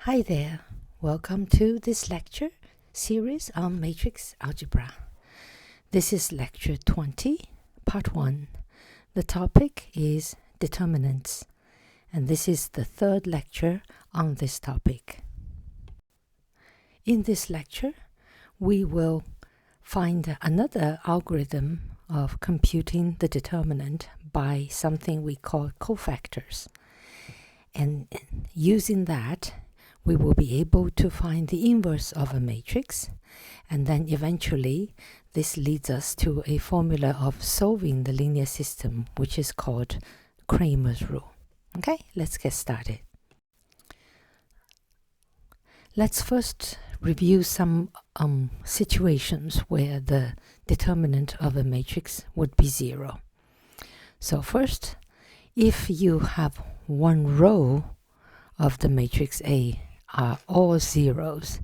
Hi there, welcome to this lecture series on matrix algebra. This is lecture 20, part 1. The topic is determinants, and this is the third lecture on this topic. In this lecture, we will find another algorithm of computing the determinant by something we call cofactors. And using that, we will be able to find the inverse of a matrix, and then eventually this leads us to a formula of solving the linear system, which is called Cramer's rule. Okay, let's get started. Let's first review some situations where the determinant of a matrix would be 0. So first, if you have one row of the matrix A are all zeros,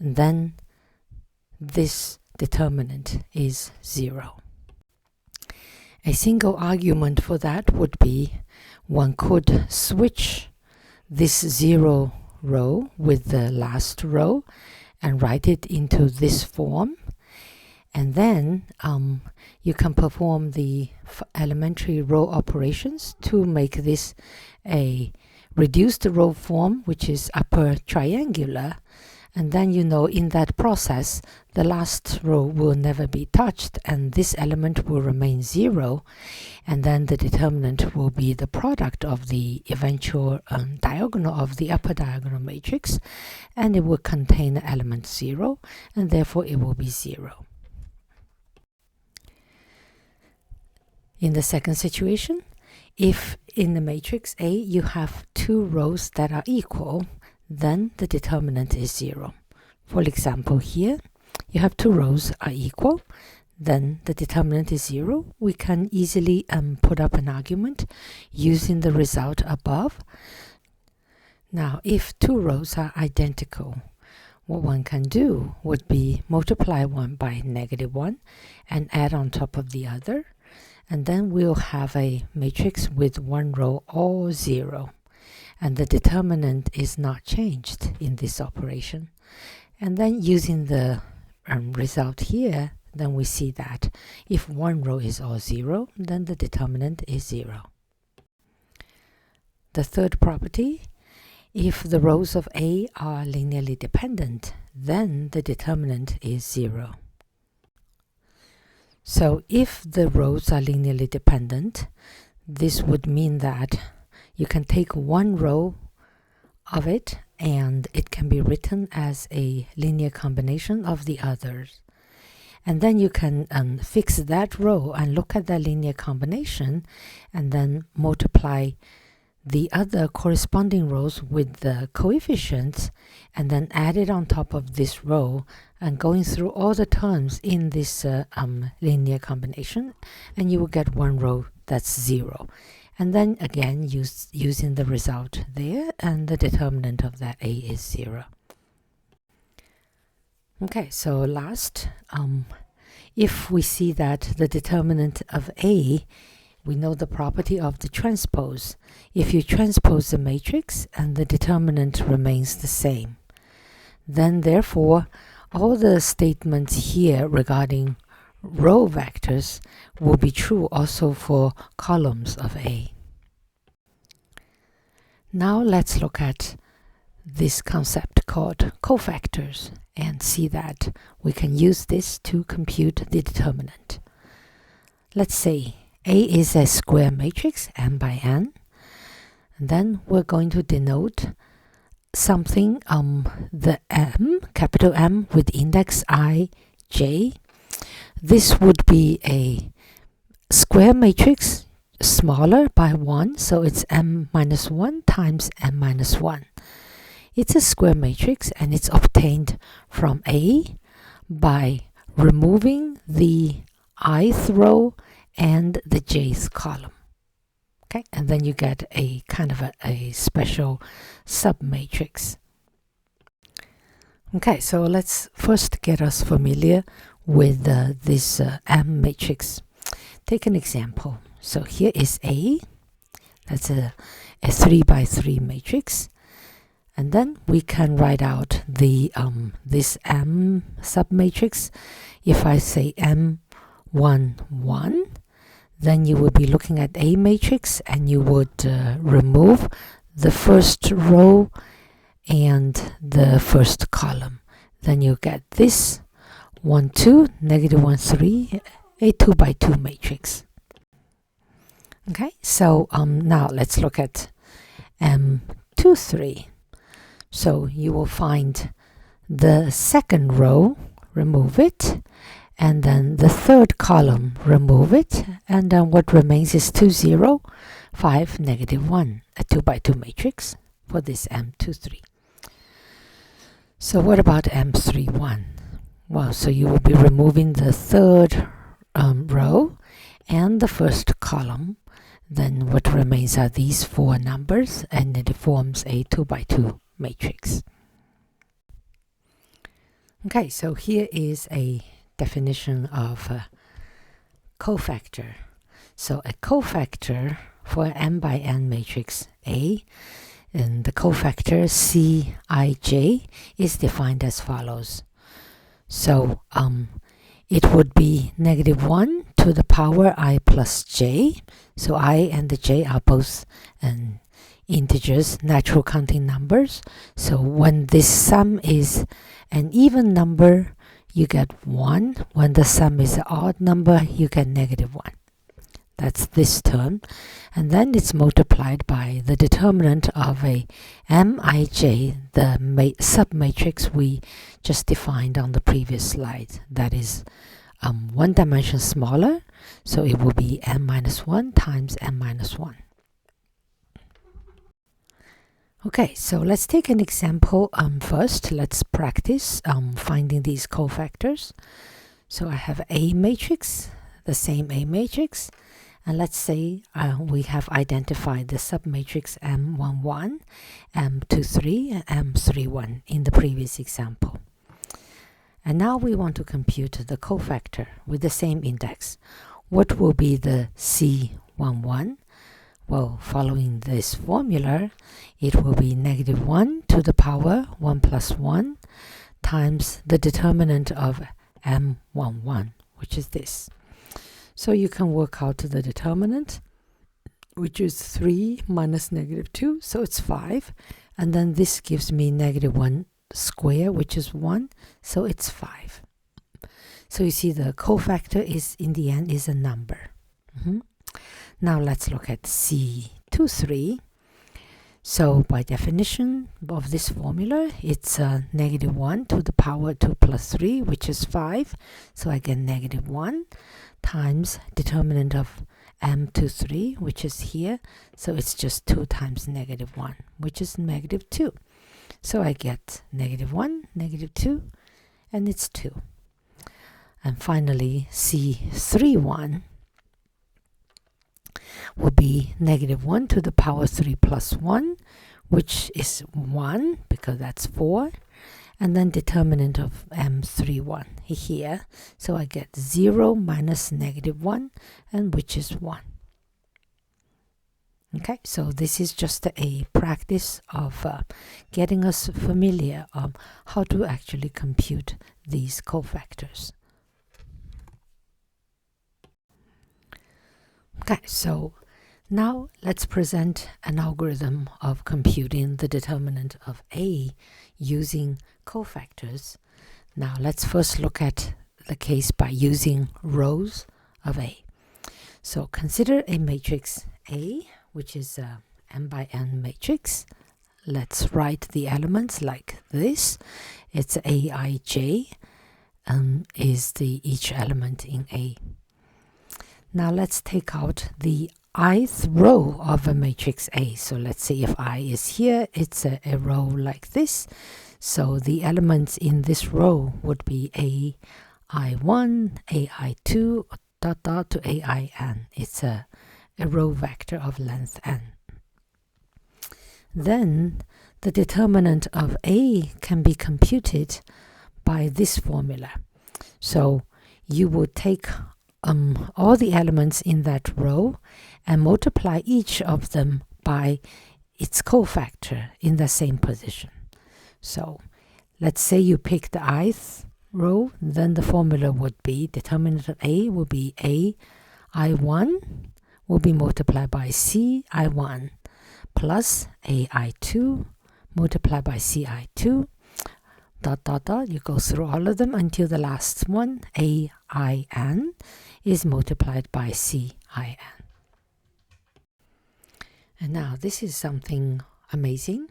then this determinant is 0. A single argument for that would be one could switch this 0 row with the last row and write it into this form, and then you can perform the elementary row operations to make this a reduced row form, which is upper triangular, and then in that process the last row will never be touched and this element will remain 0, and then the determinant will be the product of the eventual diagonal of the upper diagonal matrix, and it will contain the element 0, and therefore it will be 0. In the second situation, if in the matrix A you have two rows that are equal, then the determinant is 0. For example, here you have two rows are equal, then the determinant is 0. We can easily put up an argument using the result above. Now, if two rows are identical, what one can do would be multiply one by -1 and add on top of the other. And then we'll have a matrix with one row all 0, and the determinant is not changed in this operation. And then using the result here, then we see that if one row is all 0, then the determinant is 0. The third property, if the rows of A are linearly dependent, then the determinant is 0. So if the rows are linearly dependent, this would mean that you can take one row of it and it can be written as a linear combination of the others. And then you can fix that row and look at that linear combination and then multiply the other corresponding rows with the coefficients and then add it on top of this row and going through all the terms in this linear combination, and you will get one row that's 0. And then again using the result there, and the determinant of that A is 0. Okay, so last, if we see that the determinant of A, we know the property of the transpose. If you transpose the matrix and the determinant remains the same, then therefore all the statements here regarding row vectors will be true also for columns of A. Now let's look at this concept called cofactors and see that we can use this to compute the determinant. Let's say A is a square matrix n by n, and then we're going to denote something, the M, capital M with index I, j. This would be a square matrix smaller by 1, so it's m-1 times m-1. It's a square matrix and it's obtained from A by removing the ith row and the jth column. Okay, and then you get a kind of a special submatrix. Okay, so let's first get us familiar with this M matrix. Take an example. So here is A. That's a 3 by 3 matrix. And then we can write out the this M submatrix. If I say M1, 1, then you will be looking at A matrix, and you would remove the first row and the first column. Then you get this 1, 2, negative 1, 3, a 2 by 2 matrix. Okay, so now let's look at M2, 3. So you will find the second row, remove it, and then the third column, remove it, and then what remains is 2, 0, 5, negative 1, a 2 by 2 matrix for this M2, 3. So what about M3, 1? Well, so you will be removing the third row and the first column. Then what remains are these 4 numbers, and it forms a 2 by 2 matrix. Okay, so here is a definition of a cofactor. So a cofactor for an m by n matrix A, and the cofactor Cij is defined as follows. So it would be negative 1 to the power I plus j. So I and the j are both integers, natural counting numbers. So when this sum is an even number, you get 1. When the sum is an odd number, you get negative 1. That's this term. And then it's multiplied by the determinant of a Mij, the submatrix we just defined on the previous slide. That is 1 dimension smaller, so it will be m minus 1 times m minus 1. Okay, so let's take an example first. Let's practice finding these cofactors. So I have A matrix, the same A matrix, and let's say we have identified the submatrix M11, M23, and M31 in the previous example. And now we want to compute the cofactor with the same index. What will be the C11? Well, following this formula, it will be negative 1 to the power 1 plus 1 times the determinant of M11, which is this. So you can work out the determinant, which is 3 minus negative 2, so it's 5. And then this gives me negative 1 square, which is 1, so it's 5. So you see the cofactor is, in the end, is a number. Now let's look at C23. So by definition of this formula, it's negative 1 to the power 2 plus 3, which is 5. So I get negative 1 times determinant of M23, which is here. So it's just 2 times negative 1, which is negative 2. So I get negative 1, negative 2, and it's 2. And finally, C31 will be negative 1 to the power 3 plus 1, which is 1, because that's 4. And then determinant of M31 here. So I get 0 minus negative 1, and which is 1. Okay, so this is just a practice of getting us familiar of how to actually compute these cofactors. Okay, so now let's present an algorithm of computing the determinant of A using cofactors. Now let's first look at the case by using rows of A. So consider a matrix A, which is a m by n matrix. Let's write the elements like this. It's Aij, is each element in A. Now let's take out the ith row of a matrix A. So let's say if I is here, it's a row like this. So the elements in this row would be AI1, AI2, dot dot to AIN. It's a row vector of length n. Then the determinant of A can be computed by this formula. So you would take all the elements in that row and multiply each of them by its cofactor in the same position. So let's say you pick the ith row, then the formula would be determinant of A will be A I1 will be multiplied by C I1 plus A I2 multiplied by C I2 dot dot dot. You go through all of them until the last one, A I-N, is multiplied by C I-N. And now this is something amazing.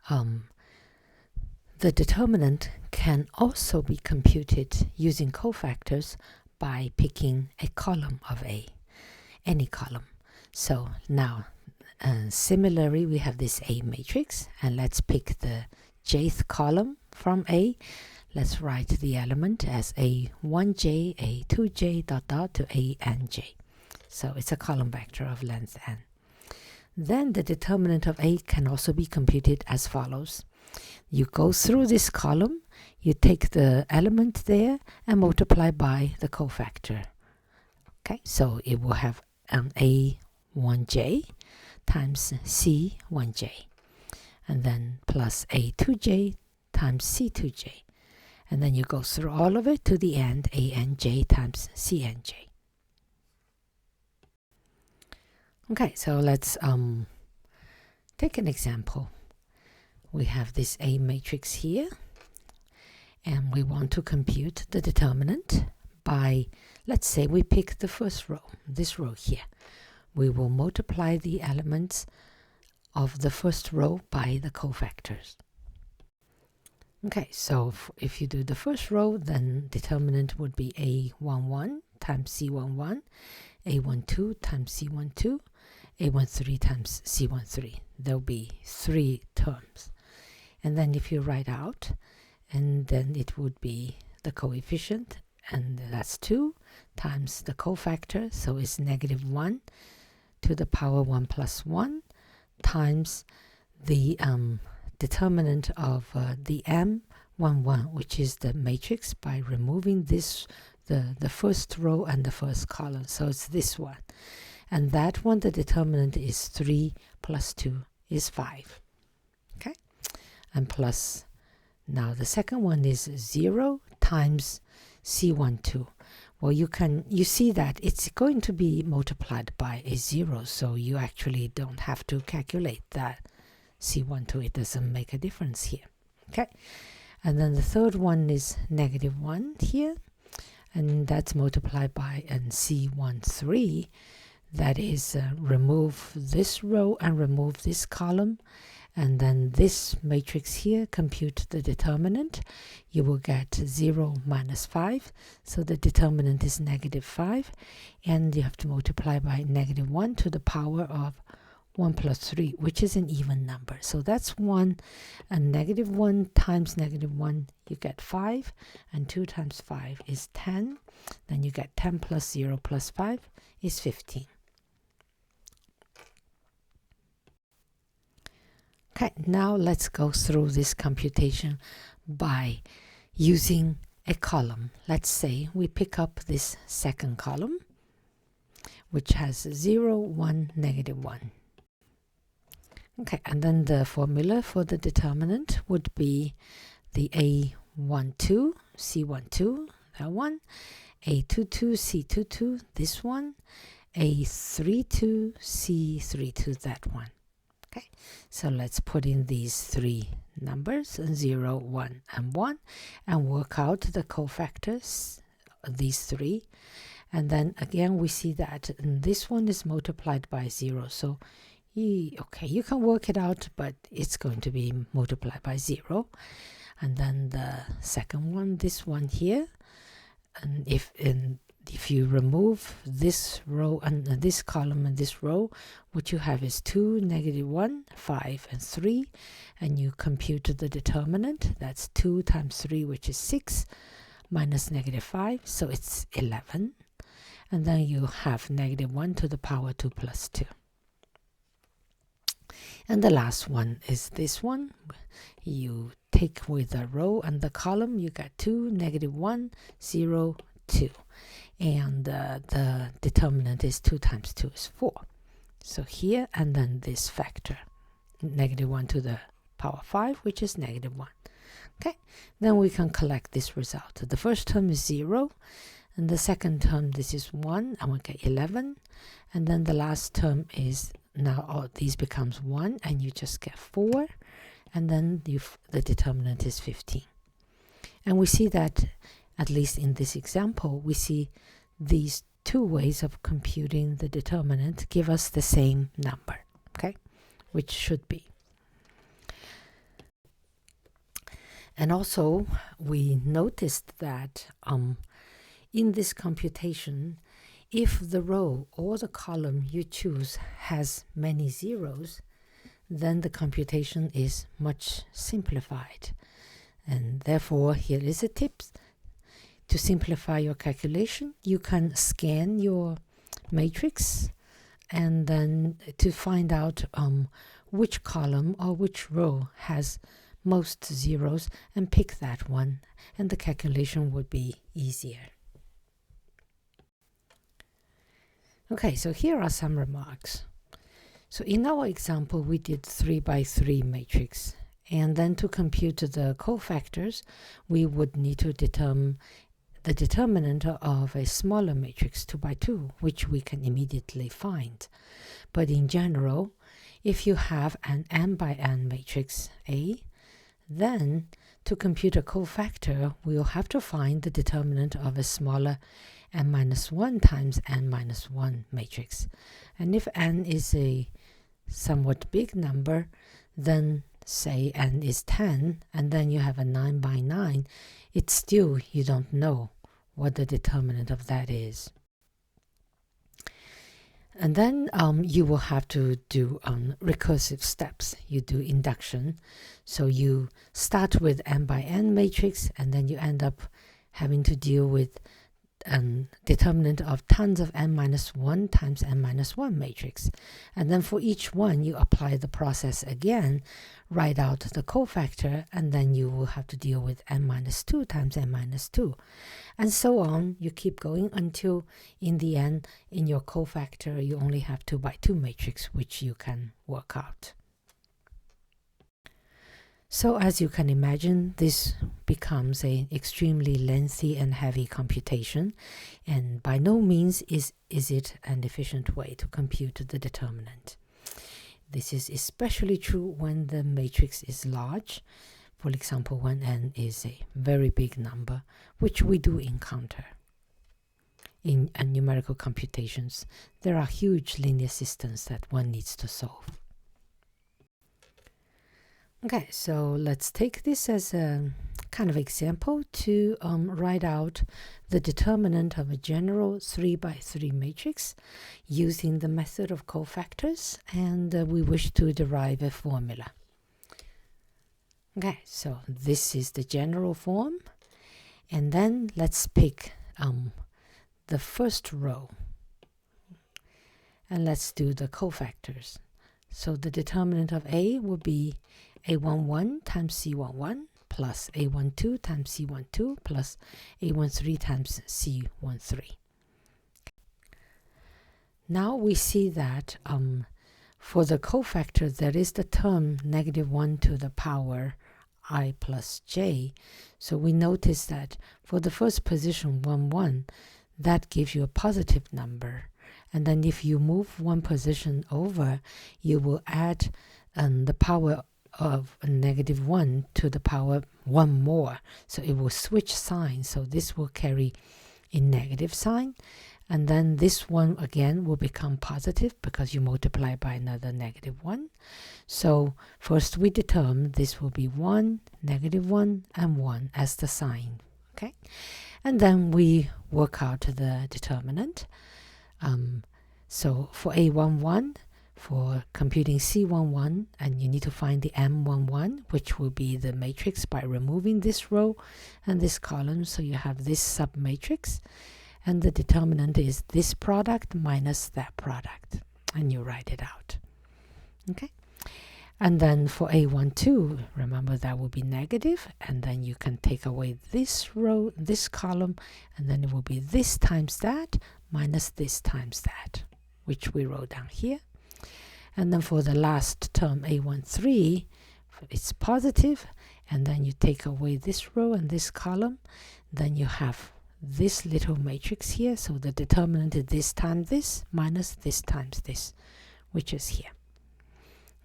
The determinant can also be computed using cofactors by picking a column of A, any column. So now, similarly, we have this A matrix, and let's pick the jth column from A. Let's write the element as A1j, A2j, dot dot to ANJ. So it's a column vector of length n. Then the determinant of A can also be computed as follows. You go through this column, you take the element there and multiply by the cofactor. Okay, so it will have A1j times C1j, and then plus A2j times C2j. And then you go through all of it to the end, ANJ times CNJ. Okay, so let's take an example. We have this A matrix here, and we want to compute the determinant by, let's say we pick the first row, this row here. We will multiply the elements of the first row by the cofactors. Okay, so if you do the first row, then determinant would be A11 times C11, A12 times C12, A13 times C13. There'll be 3 terms. And then if you write out, and then it would be the coefficient, and that's 2 times the cofactor, so it's -1 to the power 1 plus 1 times the determinant of the M11, which is the matrix, by removing this, the first row and the first column. So it's this one. And that one, the determinant is 3 plus 2 is 5. Okay? And plus, now the second one is 0 times C12. Well, you see that it's going to be multiplied by a 0, so you actually don't have to calculate that C12. It doesn't make a difference here. Okay? And then the third one is -1 here, and that's multiplied by C13. That is, remove this row and remove this column, and then this matrix here, compute the determinant. You will get 0 minus 5, so the determinant is -5, and you have to multiply by -1 to the power of 1 plus 3, which is an even number. So that's 1, and -1 times -1, you get 5, and 2 times 5 is 10. Then you get 10 plus 0 plus 5 is 15. Okay, now let's go through this computation by using a column. Let's say we pick up this second column, which has 0, 1, -1. Okay, and then the formula for the determinant would be the A12, C12, that one, A22, C22, this one, A32, C32, that one. Okay, so let's put in these 3 numbers, 0, 1, and 1, and work out the cofactors, these 3. And then again, we see that this one is multiplied by 0. So, okay, you can work it out, but it's going to be multiplied by 0. And then the second one, this one here, and if you remove this row and this column and this row, what you have is 2, -1, 5, and 3, and you compute the determinant. That's 2 times 3, which is 6, minus -5, so it's 11. And then you have -1 to the power 2 plus 2. And the last one is this one. You take with the row and the column, you get 2, -1, 0, 2. And the determinant is 2 times 2 is 4. So here, and then this factor, -1 to the power 5, which is negative 1. Okay, then we can collect this result. The first term is 0, and the second term, this is 1, and we get 11. And then the last term is now, these becomes 1, and you just get 4. And then the determinant is 15. And we see that, at least in this example, we see these two ways of computing the determinant give us the same number, okay, which should be. And also, we noticed that in this computation, if the row or the column you choose has many zeros, then the computation is much simplified. And therefore, here is a tip. To simplify your calculation, you can scan your matrix and then to find out which column or which row has most zeros and pick that one, and the calculation would be easier. Okay, so here are some remarks. So in our example, we did 3 by 3 matrix, and then to compute the cofactors, we would need to determine the determinant of a smaller matrix 2 by 2, which we can immediately find. But in general, if you have an n by n matrix A, then to compute a cofactor, we'll have to find the determinant of a smaller n-1 times n-1 matrix. And if n is a somewhat big number, then say n is 10, and then you have a 9 by 9, it's still, you don't know what the determinant of that is. And then you will have to do recursive steps. You do induction. So you start with n by n matrix, and then you end up having to deal with determinant of tons of n-1 times n-1 matrix. And then for each one, you apply the process again, write out the cofactor, and then you will have to deal with n-2 times n-2. And so on, you keep going until in the end, in your cofactor, you only have 2 by 2 matrix, which you can work out. So as you can imagine, this becomes an extremely lengthy and heavy computation, and by no means is it an efficient way to compute the determinant. This is especially true when the matrix is large, for example, when n is a very big number, which we do encounter. In numerical computations, there are huge linear systems that one needs to solve. Okay, so let's take this as a kind of example to write out the determinant of a general 3 by 3 matrix using the method of cofactors, and we wish to derive a formula. Okay, so this is the general form, and then let's pick the first row, and let's do the cofactors. So the determinant of A will be A11 times C11 plus A12 times C12 plus A13 times C13. Now we see that for the cofactor, there is the term -1 to the power I plus j. So we notice that for the first position, 1, 1, that gives you a positive number. And then if you move one position over, you will add the power of a -1 to the power 1 more. So it will switch signs. So this will carry a negative sign. And then this one again will become positive because you multiply by another -1. So first we determine this will be 1, -1, and 1 as the sign. Okay, and then we work out the determinant. So for A11, for computing C11, and you need to find the M11, which will be the matrix by removing this row and this column. So you have this submatrix, and the determinant is this product minus that product, and you write it out. Okay, and then for A12, remember that will be negative, and then you can take away this row, this column, and then it will be this times that minus this times that, which we wrote down here. And then for the last term, A13, if it's positive, and then you take away this row and this column, then you have this little matrix here. So the determinant is this times this minus this times this, which is here.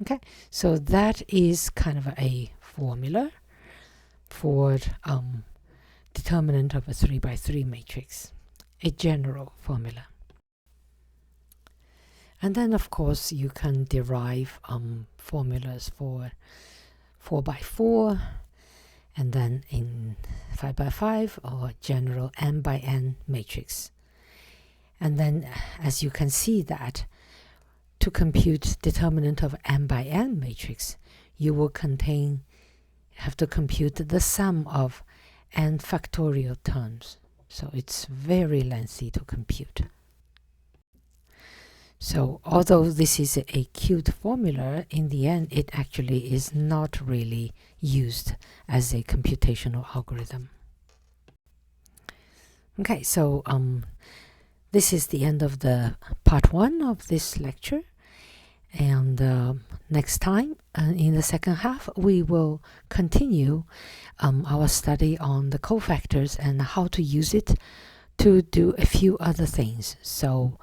Okay, so that is kind of a formula for determinant of a 3 by 3 matrix, a general formula. And then of course you can derive formulas for 4 by 4, and then in 5 by 5 or general n by n matrix. And then as you can see that to compute determinant of n by n matrix, you will have to compute the sum of n factorial terms. So it's very lengthy to compute. So although this is a cute formula, in the end it actually is not really used as a computational algorithm. Okay, so this is the end of the part 1 of this lecture, and next time in the second half we will continue our study on the cofactors and how to use it to do a few other things. So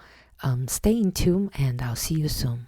stay in tune, and I'll see you soon.